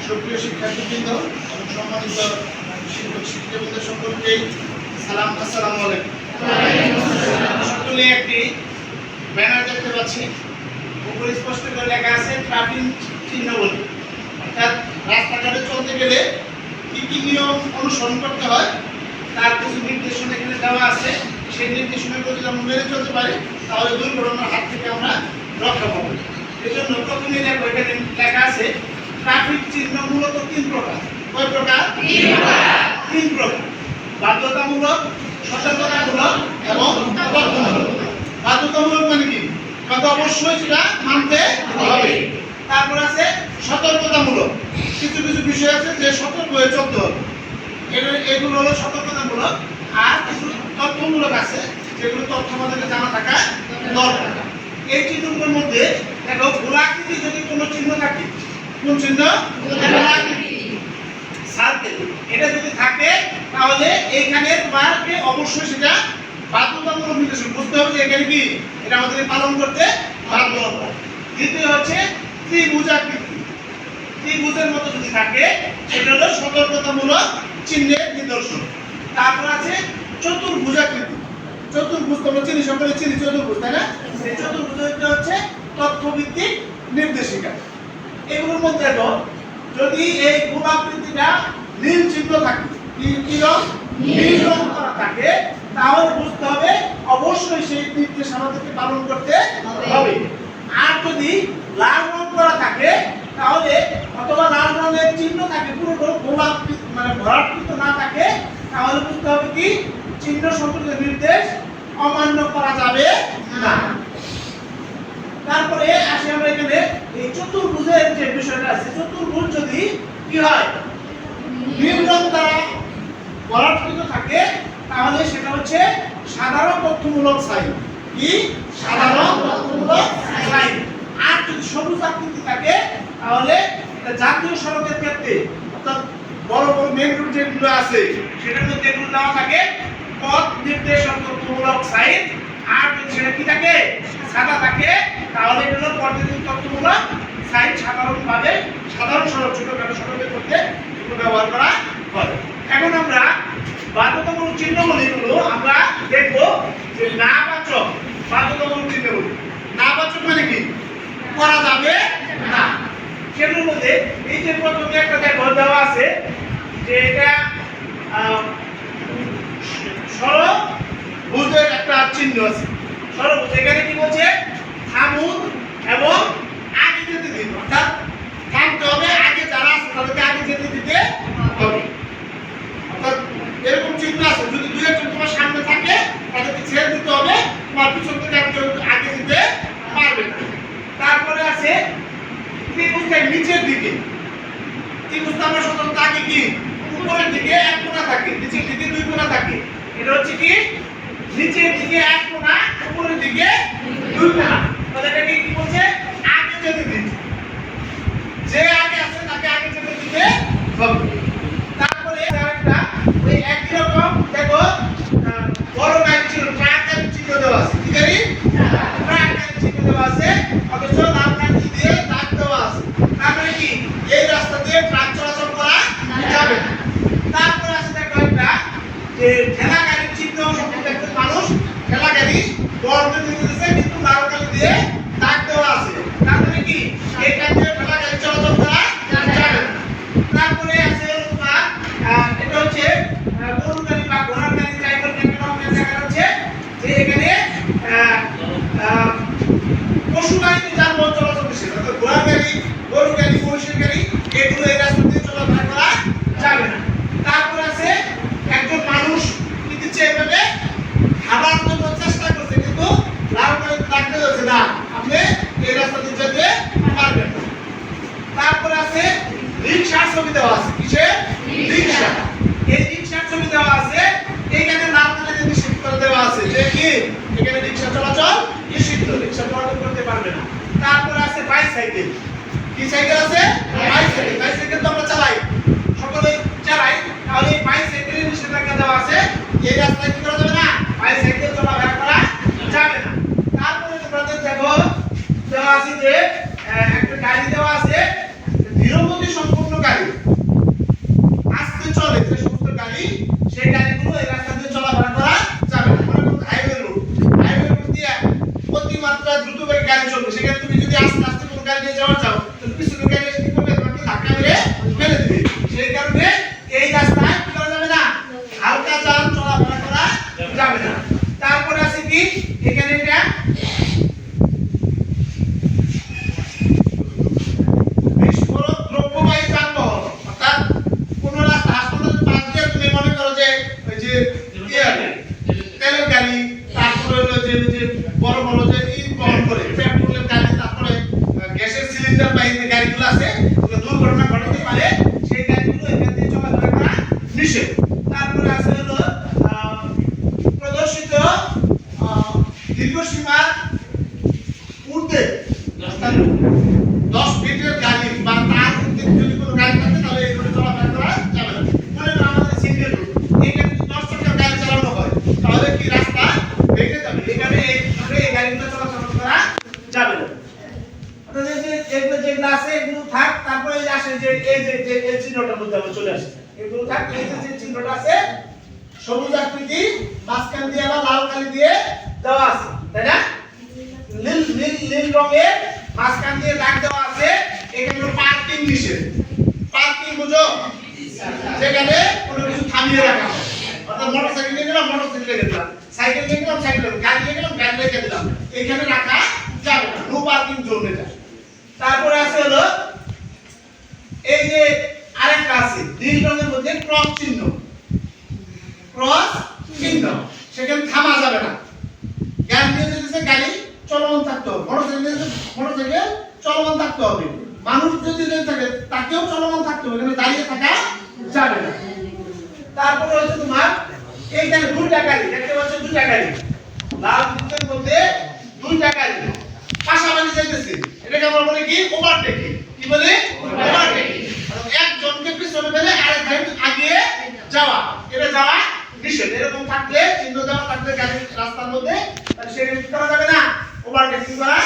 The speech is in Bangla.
সুপ্রিয় শিক্ষার্থীবৃন্দ এবং সম্মানিত শিক্ষক শিক্ষিকাবৃন্দ সকলকেই সালাম, আসসালামু আলাইকুম। সকলে একটি ব্যানার দেখতে পাচ্ছি, উপরে স্পষ্ট করে লেখা আছে ট্রাফিক চিহ্ন বলে, অর্থাৎ রাস্তাঘাটে চলতে গেলে কি কি নিয়ম অনুসরণ করতে হয় তার কিছু নির্দেশনা এখানে দেওয়া আছে। সেই নির্দেশনাগুলো যদি আমরা মেনে চলতে পারি তাহলে দুর্ঘটনার হাত থেকে আমরা রক্ষা পাবো। এই জন্য প্রথমেই দেখো এখানে লেখা আছে ট্রাফিক চিহ্ন মূলত তিন প্রকার। কয় প্রকার? তিন প্রকার। বাধ্যতামূলক, সতর্কতামূলক এবং অবাধ্যতামূলক। বাধ্যতামূলক মানে কি? অবশ্যই সেটা মানতে হবে। তারপর আছে সতর্কতামূলক, কিছু কিছু বিষয় আছে যে সতর্ক হয়ে চলতে হবে, এগুলো হলো সতর্কতামূলক। আর কিছু তথ্যমূলক আছে যেগুলো তথ্য আমাদেরকে জানা থাকা দরকার। এই চিহ্নগুলোর মধ্যে দেখো গোলাকৃতি যদি কোনো চিহ্ন থাকে, কোন চিহ্ন? সার্কেল, এটা যদি থাকে তাহলে এইখানের মার্কে অবশ্যই সেটা বাধ্যতামূলক নির্দেশন। বুঝতে হবে যে এখানে কি এটা আমাদের পালন করতে বাধ্য হবে। দ্বিতীয় হচ্ছে ত্রিভুজাকৃতি, ত্রিভুজের মতো যদি থাকে সেটা হলো সতর্কতামূলক চিহ্নের নিদর্শন। তারপর আছে চতুর্ভুজাকৃতি, চতুর্ভুজ তোমরা চিনি, সকলে চিনি চতুর্ভুজ, তাই না? এই চতুর্ভুজটা হচ্ছে তথ্যভিত্তিক নির্দেশিকা। এগুলোর মধ্যে দেখো যদি এই গোলাকৃতিটা নীল চিহ্ন থাকে, কি রং? নীল রং করা থাকে, তাহলে বুঝতে হবে অবশ্যই সেই নির্দেশ আমাদেরকে পালন করতে হবে। আর যদি লাল রং করা থাকে তাহলে, অথবা লাল রঙের চিহ্ন থাকে পুরো গোলাকৃতি মানে ভরাটকৃত না থাকে, তাহলে বুঝতে হবে কি চিহ্ন সম্পর্কিত নির্দেশ অমান্য করা যাবে না। তারপরে আসি আমরা এখানে এই চতুর্ভুজের যে বিষয়টা আছে, চতুর্ভুজ যদি কি হয় নীল রং দ্বারা ভরাটকৃত থাকে তাহলে সেটা হচ্ছে সাধারণ তথ্যমূলক সাইন। কি? সাধারণ তথ্যমূলক সাইন। আর যদি সবুজ আকৃতি থাকে তাহলে এটা জাতীয় সড়কের ক্ষেত্রে, অর্থাৎ বড় বড় মেইন রোড যেগুলো আছে সেটার মধ্যে এগুলো দেওয়া থাকে পথ নির্দেশক তথ্যমূলক সাইন। আর যদি সেটা কি থাকে সাদা থাকে তাহলে এটা হলো পথ নির্দেশক তথ্যমূলক সাইন। সাধারণভাবে সাধারণ সড়ক, ছোটখাটো সড়কের ক্ষেত্রে এগুলো ব্যবহার করা হয়। এখন আমরা বাধ্যতামূলক চিহ্নগুলো আমরা দেখবো যে নাবাচক বাধ্যতামূলক চিহ্নগুলো। নাবাচক মানে কি? করা যাবে না। সেগুলোর মধ্যে এই যে প্রথমে একটা দেখো দেওয়া আছে যে এটা ষড়ভুজের একটা চিহ্ন আছে। ষড়ভুজ এখানে কি বলছে? থামুন এবং আগে যেতে দিন, অর্থাৎ থামতে হবে, আগে যারা আছে তাদেরকে আগে যেতে দিতে হবে। অর্থাৎ এরকম চিহ্ন আছে, যদি দুই একজন তোমার সামনে থাকে তাদেরকে ছেড়ে দিতে হবে, তোমার পিছন থেকে একজন আগে যেতে পারবে না। তারপরে আছে ত্রিভুজটা নিচের দিকে, ত্রিভুজটা আমরা সাধারণত আগে কি উপরের দিকে এক কোণা থাকে, নিচের দিকে দুই কোণা থাকে। এটা হচ্ছে কি নিচের দিকে এক কোণা, উপরের দিকে দুই কোণা। তাহলে এটাকে কি বলছে? আগে যেতে দিতে, যে আগে আছে তাকে আগে যেতে দিতে হবে। তারপরে আরেকটা ওই একই রকম দেখো বড় গাড়ি ছিল, ট্রাক গাড়ি চিহ্ন দেওয়া আছে। কি গাড়ি? ট্রাক গাড়ি চিহ্ন দেওয়া আছে, অথচ লাল কাঠি দিয়ে দাগ দেওয়া আছে। তার মানে কি এই রাস্তা দিয়ে ট্রাক চলাচল করা যাবে না। তারপরে আছে দেখো একটা যে ঠেলা গাড়ির চিহ্ন সম্পর্কে একজন মানুষ ঠেলা গাড়ি বর্ণ দিতেছে কিন্তু লাল কাঠি দিয়ে দাগ দেওয়া আছে। তার মানে কি এই কাঠ দিয়ে ঠেলা গাড়ি চলাচল করা যাবে না। তারপরে আছে এটা হচ্ছে গরু গাড়ি বা ঘোড়ার গাড়ি ড্রাইভার ক্যামেরা দেখা যাচ্ছে যে এখানে পশু গাড়িতে যানবাহন চলাচল করছে, অর্থাৎ ঘোড়ার গাড়ি, গরু গাড়ি, মহিষের গাড়ি এগুলো এই রাস্তা দিয়ে চলাফেরা করা যাবে না। তারপর আছে একজন মানুষ কি দিচ্ছে এভাবে খাবার জন্য চেষ্টা করছে কিন্তু লাল গাড়ি ডাকতে যাচ্ছে না, আপনি এই রাস্তা দিয়ে যেতে পারবেন না। তারপর আছে রিকশার ছবি দেওয়া আছে। কিসের? রিকশা। এই রিকশার ছবি দেওয়া আছে, এইখানে লাল কালি নিষিদ্ধ করে দেওয়া আছে যে কি এখানে রিকশা চলাচল নিষিদ্ধ, রিকশা চলাচল করতে পারবে না। তারপর আছে বাইসাইকেল। কি সাইকেল আছে? বাইসাইকেল। বাইসাইকেল তো আমরা চালাই, সকলে চালাই, তাহলে এই বাইসাইকেলের নিষেধাজ্ঞা দেওয়া আছে, এই রাস্তায় কি করা যাবে না? বাইসাইকেল চলাফেরা করা যাবে না। তারপরে তোমাদের দেখো দেওয়া আছে যে একটা গাড়ি দেওয়া আছে ধীরগতি সম্পন্ন গাড়ি। আছে ওগুলো দুর্ঘটনা ঘটাতে পারে সেই গাড়িগুলো এখান দিয়ে চলাফেরা করা নিষেধ। তারপরে আছে হলো প্রদর্শিত দীর্ঘসীমার ঊর্ধ্বে 10 ফিটের গাড়ি বা তার ঊর্ধ্বে যদি কোনো গাড়ি থাকে তাহলে এগুলো চলাফেরা করা যাবে না। মনে করো আমাদের সিঙ্গেল রোড, এখানে যদি 10 চাকার গাড়ি চালানো হয় তাহলে কি রাস্তা ভেঙে যাবে, এখানে এই গাড়িগুলো চলাচল করা যাবে না। অর্থাৎ এগুলো যেগুলো আছে এগুলো থাক। তারপরে এই আসে যে এই চিহ্নটার মধ্যে আমরা চলে আসছে, এগুলো থাক। এই যে চিহ্নটা আছে সবুজ আকৃতি, মাঝখান দিয়ে আবার লাল কালি দিয়ে দেওয়া আছে, তাই না? নীল রঙের মাঝখান দিয়ে দাগ দেওয়া আছে, এখানে পার্কিং নিষেধ। পার্কিং বুঝো, যেখানে কোনো কিছু থামিয়ে রাখা হয়। অর্থাৎ মোটরসাইকেল নিয়ে গেলাম, মোটরসাইকেল রেখে দিলাম, সাইকেল নিয়ে গেলাম, সাইকেল রেখে দিলাম, গাড়ি নিয়ে গেলাম, গাড়ি রেখে দিলাম, এখানে রাখা যাবে না, নো পার্কিং জোন এটা। তারপরে আছে হলো এই যে আরেকটা আছে নীল রঙের মধ্যে ক্রস চিহ্ন, ক্রস চিহ্ন, সেখানে থামা যাবে না। গাড়ি নিয়ে যেতেছে, গাড়ি চলমান থাকতে হবে, মোটরসাইকেল চলমান থাকতে হবে, মানুষ যদি থাকে তাকেও চলমান থাকতে হবে, এখানে দাঁড়িয়ে থাকা যাবে না। তারপরে হচ্ছে তোমার এইখানে দুইটা গাড়ি দেখতে পাচ্ছ, দুইটা গাড়ি লাল বৃত্তের মধ্যে দুইটা গাড়ি পাশাপাশি যাইতেছে, এটাকে আমরা বলি কি ওভারটেকিং। কি বলে? ওভারটেকিং। একজনকে পিছনে ফেলে আরেকজন আগে যাওয়া, এটা যাওয়া নিষেধ। এরকম থাকলে চিহ্ন দেওয়া থাকলে গাড়ির রাস্তার মধ্যে সেটা করা যাবে না, ওভারটেকিং করা